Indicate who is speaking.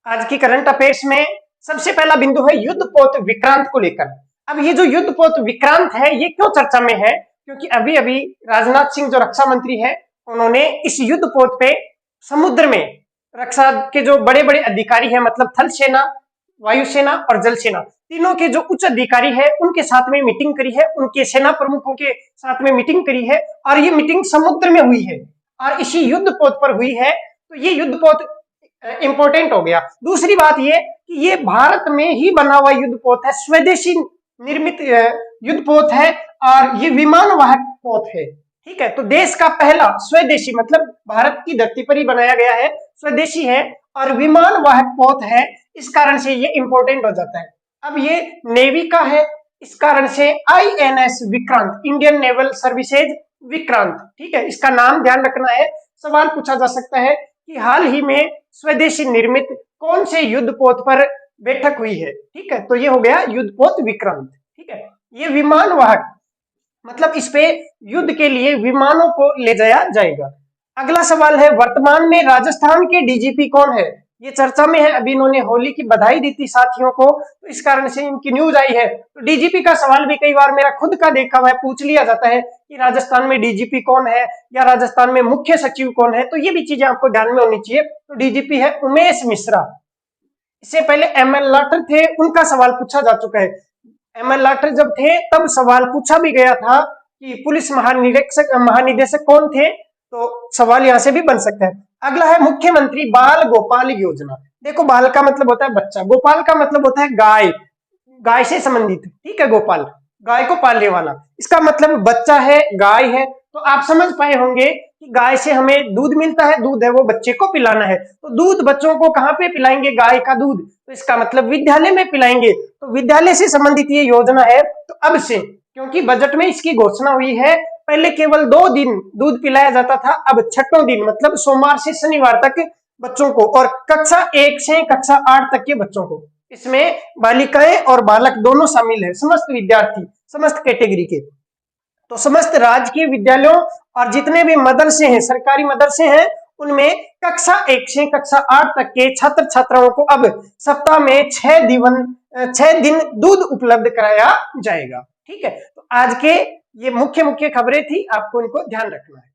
Speaker 1: आज की current affairs में सबसे पहला बिंदु है युद्धपोत विक्रांत को लेकर। अब ये जो युद्धपोत विक्रांत है ये क्यों चर्चा में है, क्योंकि अभी अभी राजनाथ सिंह जो रक्षा मंत्री है उन्होंने इस युद्धपोत पे समुद्र में रक्षा के जो बड़े बड़े अधिकारी हैं, मतलब थल सेना, वायुसेना और जल सेना, तीनों के जो उच्च अधिकारी है उनके साथ में मीटिंग करी है, उनके सेना प्रमुखों के साथ में मीटिंग करी है और ये मीटिंग समुद्र में हुई है और इसी युद्धपोत पर हुई है। तो ये युद्धपोत इंपॉर्टेंट हो गया। दूसरी बात ये कि ये भारत में ही बना हुआ युद्धपोत है, स्वदेशी निर्मित युद्धपोत है और ये विमान वाहक पोत है। ठीक है, तो देश का पहला स्वदेशी, मतलब भारत की धरती पर ही बनाया गया है, स्वदेशी है और विमान वाहक पोत है, इस कारण से ये इंपॉर्टेंट हो जाता है। अब ये नेवी का है, इस कारण से INS Vikrant, Indian naval services Vikrant. ठीक है, इसका नाम ध्यान रखना है। सवाल पूछा जा सकता है कि हाल ही में स्वदेशी निर्मित कौन से युद्धपोत पर बैठक हुई है। ठीक है, तो ये हो गया युद्धपोत विक्रांत। ठीक है, ये विमान वाहक, मतलब इस पे युद्ध के लिए विमानों को ले जाया जाएगा। अगला सवाल है वर्तमान में राजस्थान के DGP कौन है। ये चर्चा में है, अभी इन्होंने होली की बधाई दी थी साथियों को, तो इस कारण से इनकी न्यूज आई है। तो DGP का सवाल भी कई बार मेरा खुद का देखा हुआ है, पूछ लिया जाता है कि राजस्थान में DGP कौन है या राजस्थान में मुख्य सचिव कौन है, तो ये भी चीजें आपको ध्यान में होनी चाहिए। तो DGP है उमेश मिश्रा। इससे पहले ML लाठर थे, उनका सवाल पूछा जा चुका है। ML लाठर जब थे तब सवाल पूछा भी गया था कि पुलिस महानिदेशक कौन थे, तो सवाल यहां से भी बन सकता है। अगला है मुख्यमंत्री बाल गोपाल योजना। देखो, बाल का मतलब होता है बच्चा, गोपाल का मतलब होता है गाय, गाय से संबंधित। ठीक है, गोपाल गाय को पालने वाला, इसका मतलब बच्चा है, गाय है। तो आप समझ पाए होंगे कि गाय से हमें दूध मिलता है, दूध है वो बच्चे को पिलाना है। तो दूध बच्चों को कहाँ पे पिलाएंगे, गाय का दूध, तो इसका मतलब विद्यालय में पिलाएंगे। तो विद्यालय से संबंधित ये योजना है। तो अब से, क्योंकि बजट में इसकी घोषणा हुई है, पहले केवल 2 दिन दूध पिलाया जाता था, अब 6ठों दिन, मतलब सोमवार से शनिवार तक बच्चों को, और कक्षा 1 से कक्षा 8 तक के बच्चों को। इसमें बालिकाएं और बालक दोनों शामिल है, समस्त विद्यार्थी, समस्त कैटेगरी के। तो समस्त राजकीय विद्यालयों और जितने भी मदरसे हैं, सरकारी मदरसे हैं, उनमें कक्षा 1 से कक्षा 8 तक के छात्र छात्राओं को अब सप्ताह में 6 दिन दूध उपलब्ध कराया जाएगा। ठीक है, तो आज के ये मुख्य खबरें थी, आपको इनको ध्यान रखना है।